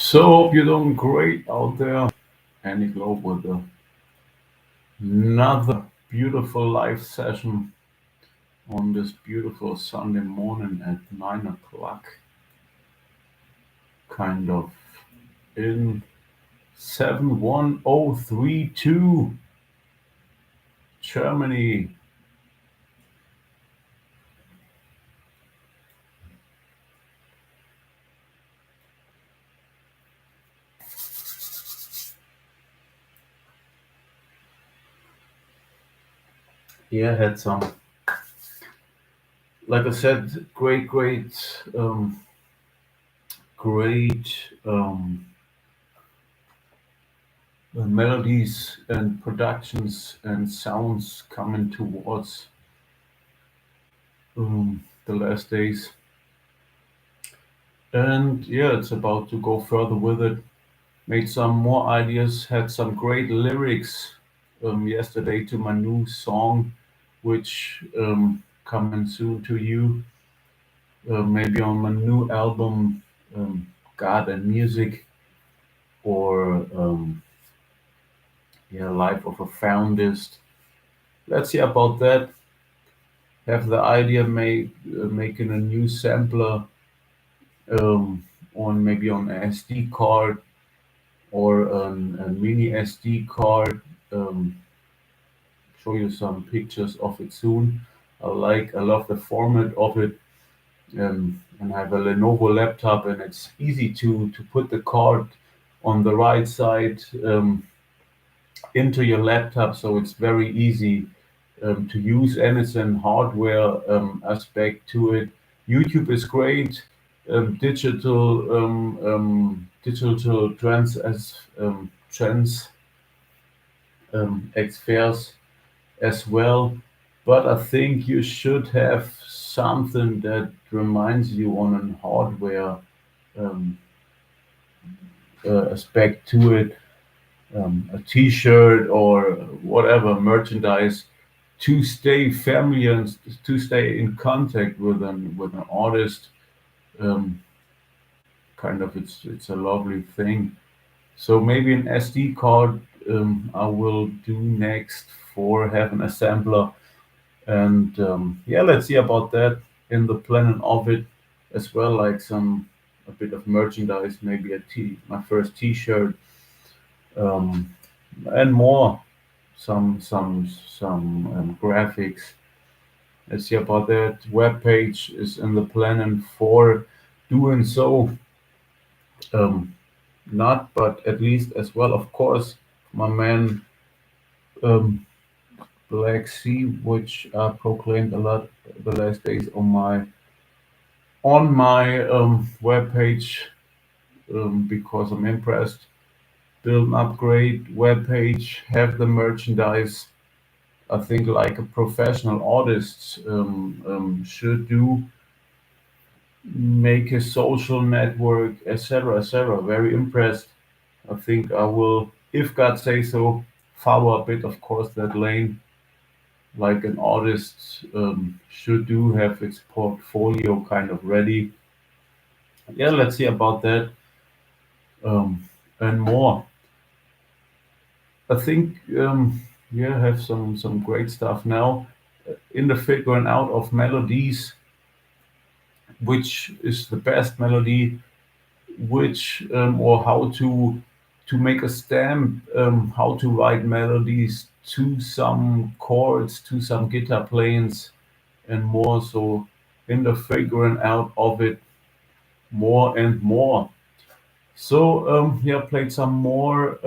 So hope you're doing great out there. Andy Globe with another beautiful live session on this beautiful Sunday morning at 9 o'clock, kind of in 71032 Germany. Yeah, had some, like I said, great melodies and productions and sounds coming towards the last days. And yeah, it's about to go further with it. Made some more ideas, had some great lyrics yesterday to my new song, which coming soon to you, maybe on my new album, God and Music, or yeah, Life of a Foundist. Let's see about that. Have the idea making a new sampler um, on maybe on a SD card or a mini SD card. Um, show you some pictures of it soon. I love the format of it, and I have a Lenovo laptop, and it's easy to put the card on the right side into your laptop, so it's very easy to use, and it's an hardware aspect to it. YouTube is great. Digital trends exfairs as well. But I think you should have something that reminds you on an hardware um, aspect to it, a T-shirt or whatever merchandise, to stay familiar and to stay in contact with an artist. Um, kind of, it's a lovely thing. So maybe an SD card I will do next for having a sampler. And yeah, let's see about that in the planning of it as well, like some a bit of merchandise, maybe my first T-shirt, um, and more, some graphics. Let's see about that. Web page is in the planning for doing so. Um, Not, but at least as well, of course, my man um, Black Sea, which I proclaimed a lot the last days on my webpage, because I'm impressed. Build an upgrade webpage, have the merchandise. I think like a professional artist should do. Make a social network, etc., etc. Very impressed. I think I will, if God say so, follow a bit, of course, that lane like an artist should do. Have its portfolio kind of ready. Yeah, let's see about that um, and more. I think yeah, have some great stuff now in the figuring out of melodies, which is the best melody, which or how to make a stamp, how to write melodies to some chords, to some guitar planes, and more. So in the figuring out of it more and more. So yeah, played some more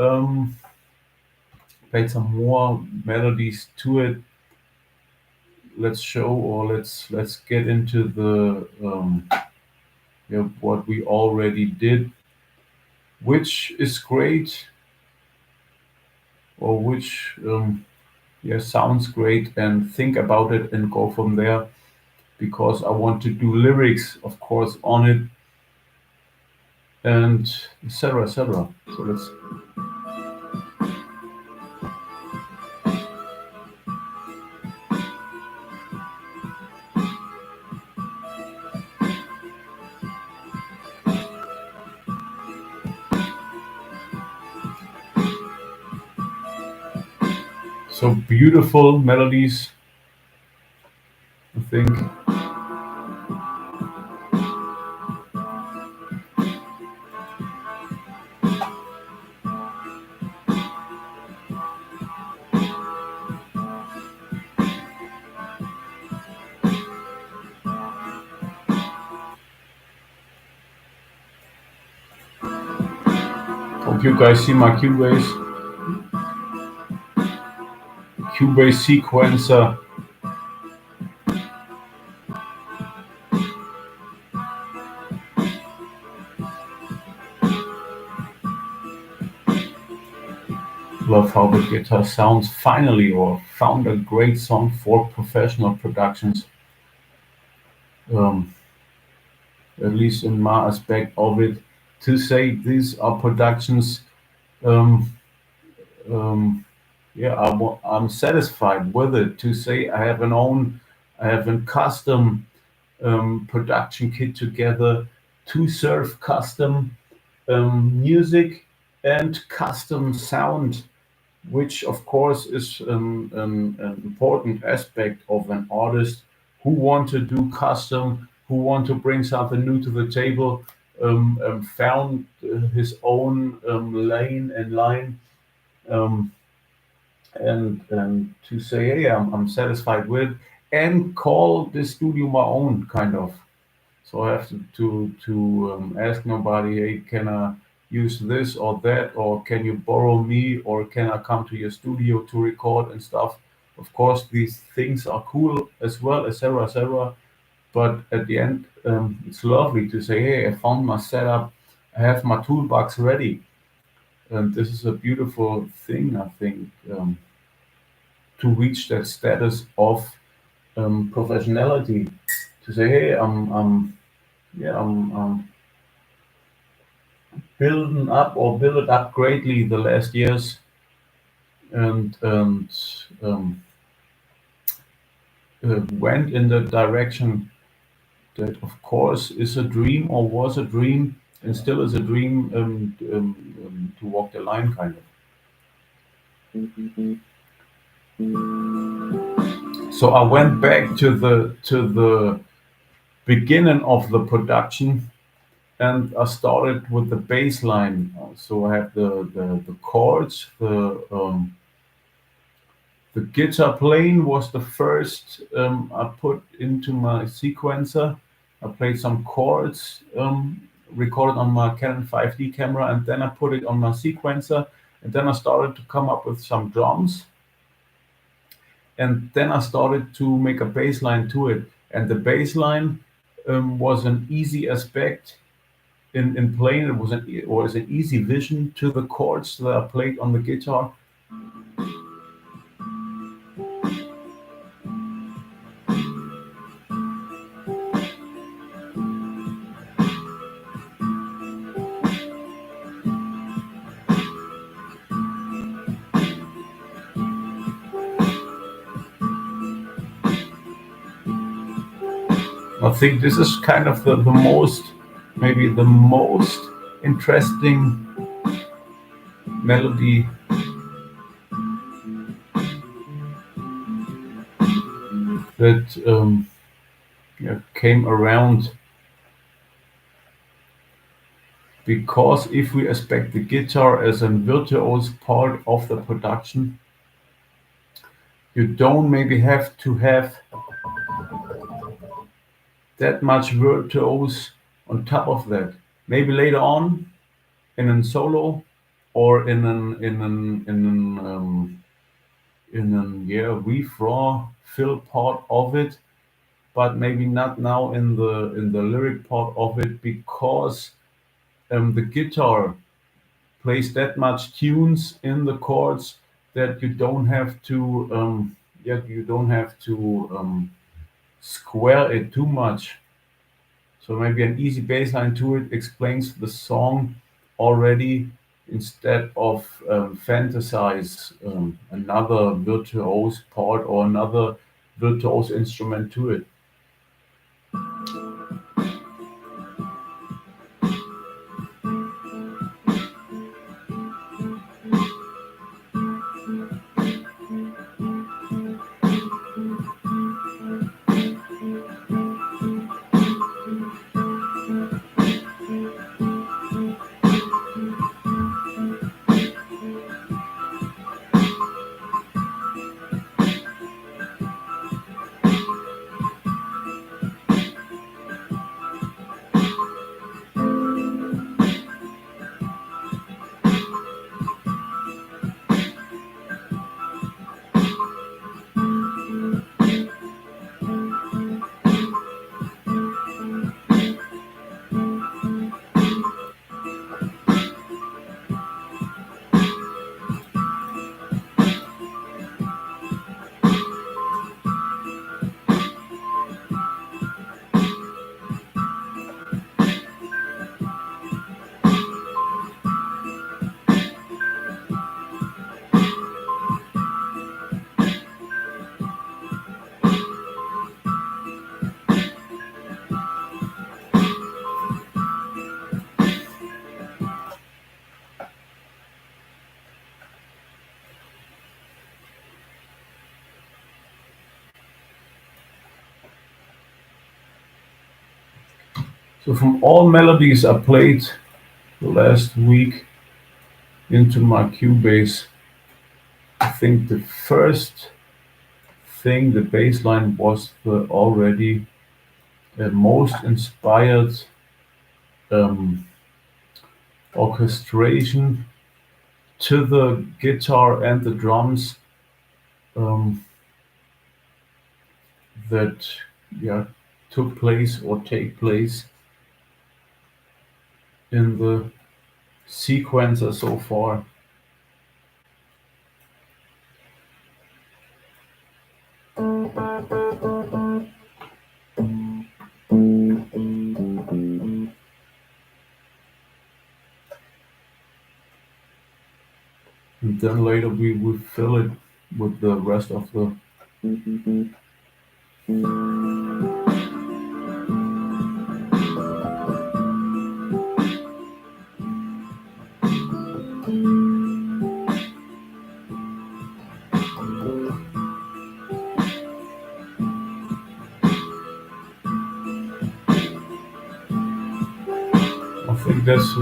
melodies to it. Let's show, or let's get into the yeah, what we already did, which is great, or which yeah, sounds great, and think about it and go from there, because I want to do lyrics, of course, on it, and etc. etc. So let's. So beautiful melodies, I think. Hope you guys see my Cubase sequencer. Love how the guitar sounds finally, or found a great song for professional productions. Um, at least in my aspect of it, to say these are productions. Um, um, yeah, I'm satisfied with it. To say I have a custom production kit together to serve custom music and custom sound, which of course is an important aspect of an artist who want to do custom, who want to bring something new to the table, found his own lane and line, um, and to say, hey, I'm satisfied with, and call this studio my own kind of. So I have to ask nobody, hey, can I use this or that, or can you borrow me, or can I come to your studio to record and stuff? Of course, these things are cool as well, etc., etc. But at the end, it's lovely to say, hey, I found my setup, I have my toolbox ready, and this is a beautiful thing, I think, to reach that status of professionality. To say, hey, I'm building up or built up greatly the last years, and went in the direction that, of course, is a dream or was a dream and still is a dream, to walk the line, kind of. So I went back to the beginning of the production, and I started with the bass line. So I have the chords, the guitar playing was the first I put into my sequencer. I played some chords, recorded on my Canon 5D camera, and then I put it on my sequencer. And then I started to come up with some drums. And then I started to make a bass line to it. And the bass line was an easy aspect in playing. It was an easy vision to the chords that I played on the guitar. I think this is kind of the most, maybe the most interesting melody that yeah, came around, because if we expect the guitar as a virtuose part of the production, you don't maybe have to have that much virtuose on top of that. Maybe later on in a solo, or in an yeah, riff raw fill part of it, but maybe not now in the lyric part of it, because the guitar plays that much tunes in the chords that you don't have to square it too much. So maybe an easy bass line to it explains the song already, instead of fantasize another virtuose part or another virtuose instrument to it. So from all melodies I played last week into my Cubase, I think the first thing, the bass line, was the already most inspired um, orchestration to the guitar and the drums, um, that, yeah, took place or take place in the sequencer so far. And then later we would fill it with the rest of the. I think that's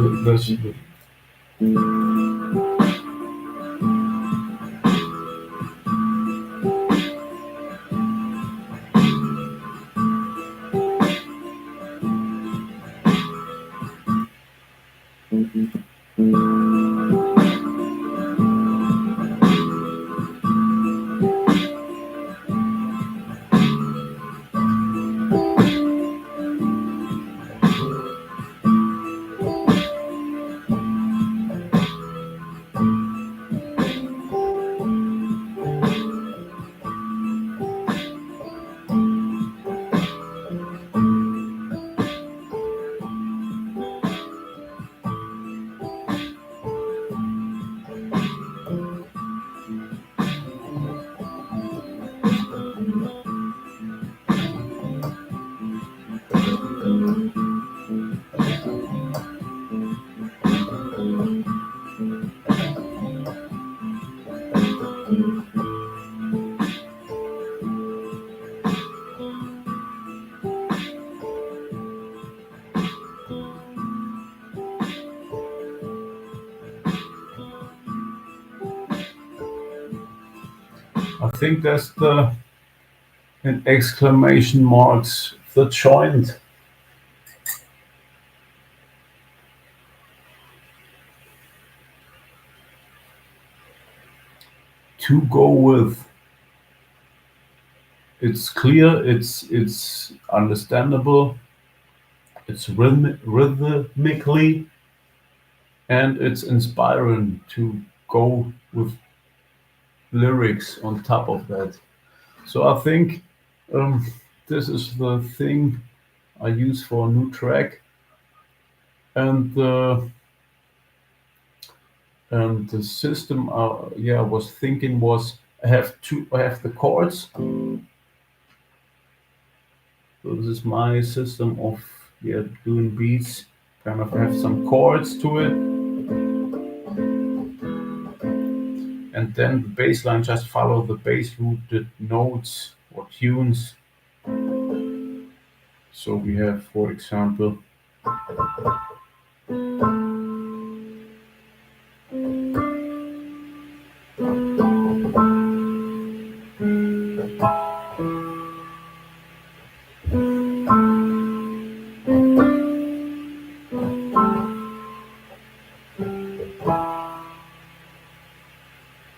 I think that's the, in exclamation marks, the joint to go with. It's clear, it's understandable, it's rhythmically, and it's inspiring to go with lyrics on top of that. So I think, um, this is the thing I use for a new track, and the system, yeah, I was thinking was, I have the chords. So this is my system of, yeah, doing beats. Kind of have some chords to it, and then the bass line just follow the bass rooted notes or tunes. So we have, for example,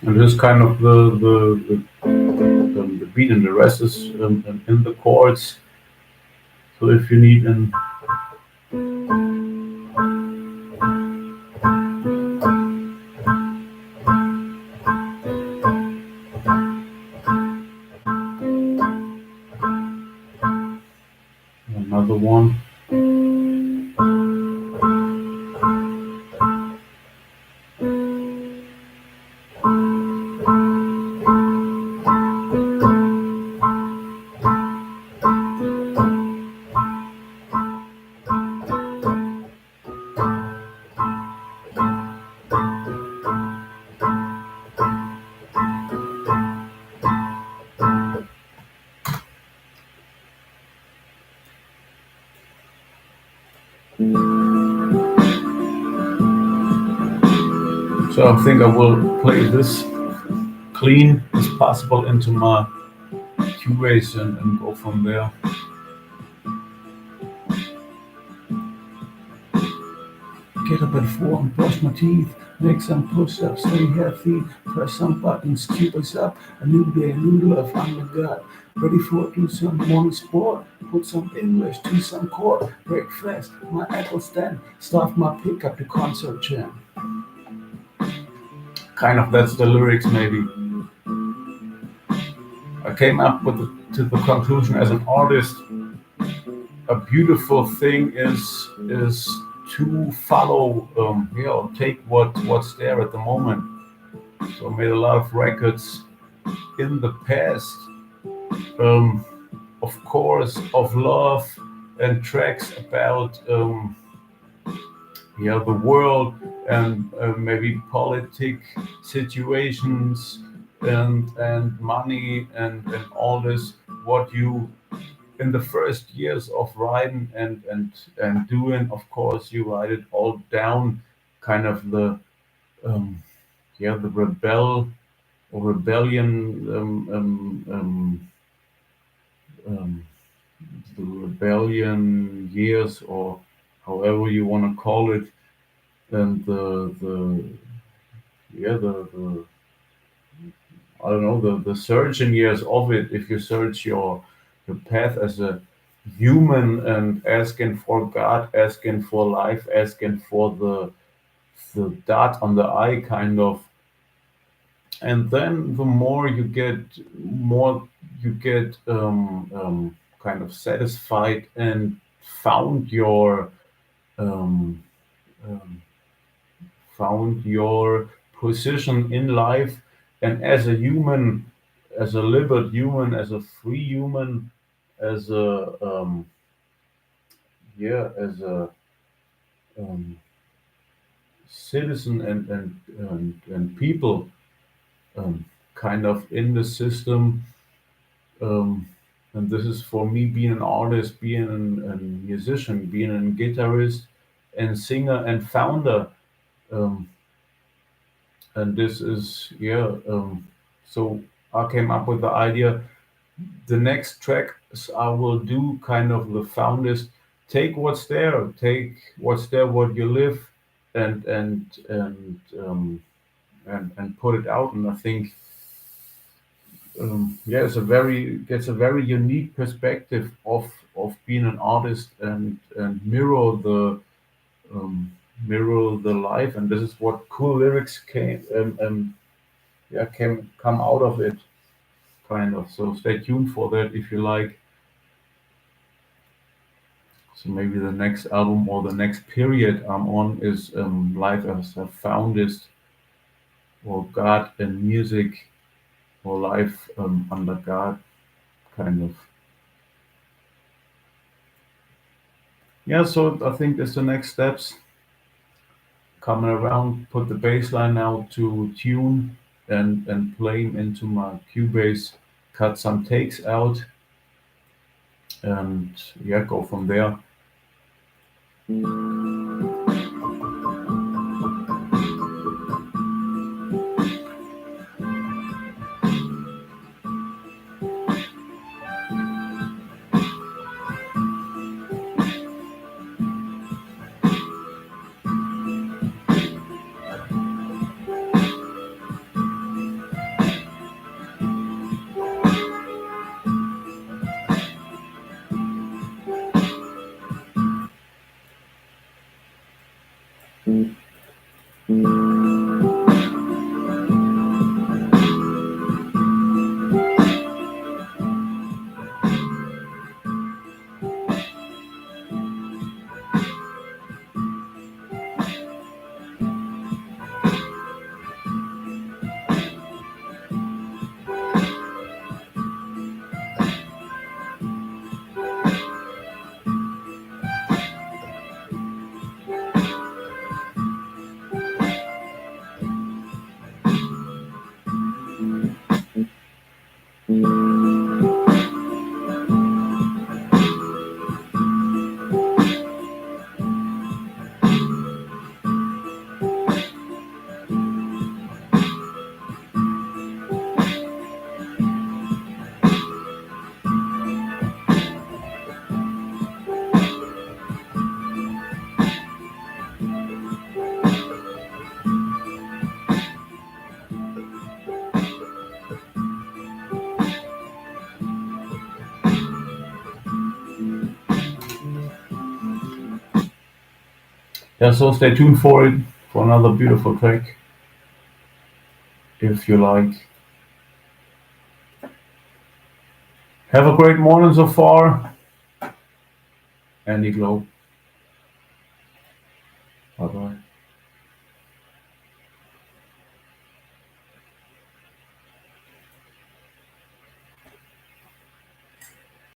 and this is kind of the beat, and the rest is, in the chords. So if you need another one, So I think I will play this clean as possible into my Cubase and go from there. Get up at 4 and brush my teeth. Make some push-ups, stay healthy. Press some buttons, Cubase up. A new day, a new love, I'm the God. Ready for do some morning sport. Put some English to some chord. Break fast, my Apple stand. Start my pickup to concert jam. Kind of that's the lyrics maybe. I came up with to the conclusion as an artist, a beautiful thing is to follow, take what's there at the moment. So I made a lot of records in the past, um, of course, of love and tracks about the world and maybe politic situations and money and all this. What you in the first years of writing and doing, of course, you write it all down, kind of um, the rebellion, um, the rebellion years, or however you want to call it, and the yeah the I don't know, the searching years of it. If you search your path as a human and asking for God, asking for life, asking for the dot on the I, kind of, and then the more you get kind of satisfied and found your um, um, found your position in life, and as a human, as a liberal human, as a free human, as a as a um, citizen and people, um, kind of in the system. Um, and this is for me being an artist, being a musician, being a guitarist and singer and founder. Um, and this is so I came up with the idea. The next tracks I will do, kind of the founders, take what's there, what you live, and and put it out. And I think gets a very unique perspective of being an artist and um, mirror the life. And this is what cool lyrics can come out of it, kind of. So stay tuned for that if you like. So maybe the next album or the next period I'm on is Life as a Foundist, or God and Music, or Life under God, kind of. Yeah, so I think that's the next steps. Coming around, put the bass line now to tune and playing into my Cubase, cut some takes out, and go from there. Yeah, so stay tuned for it, for another beautiful track, if you like. Have a great morning so far. Andy Globe. Bye bye.